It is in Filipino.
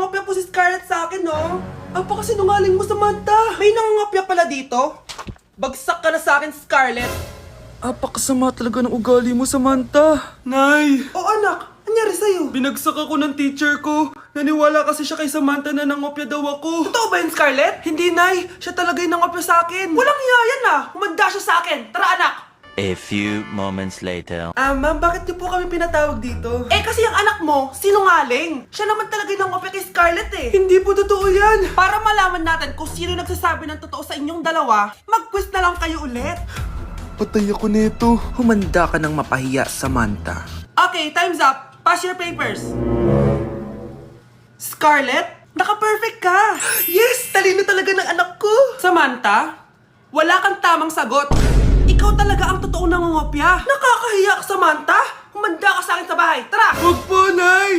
nangangopya po si Scarlett sa akin, no? Apakasinungaling mo, Samantha. May nangangopya pala dito? Bagsak ka na sa akin, Scarlett. Apakasama talaga ng ugali mo, Samantha. Nay! O anak, anyari sa'yo? Binagsak ako ng teacher ko. Naniwala kasi siya kay Samantha na nangopya daw ako. Totoo ba yun, Scarlett? Hindi, Nay. Siya talaga yung nangopya sa akin. Walang hiya yan, ah. Humanda siya sa akin. Tara, anak. A few moments later. Ma'am, bakit niyo po kami pinatawag dito? Eh, kasi yung anak mo, sinungaling. Siya naman talaga yung nangopya kay Scarlett, eh. Hindi po totoo yan. Para malaman natin kung sino nagsasabi ng totoo sa inyong dalawa, mag-quiz na lang kayo ulit. Patay ako nito. Humanda ka ng mapahiya, Samantha. Okay, time's up. Pass your papers. Scarlett, naka-perfect ka. Yes! Talino talaga ng anak ko. Samantha, wala kang tamang sagot. Ikaw talaga ang totoong nangungopya. Nakakahiya ka, Samantha. Humanda ka sa akin sa bahay. Tara! Huwag po, Nay!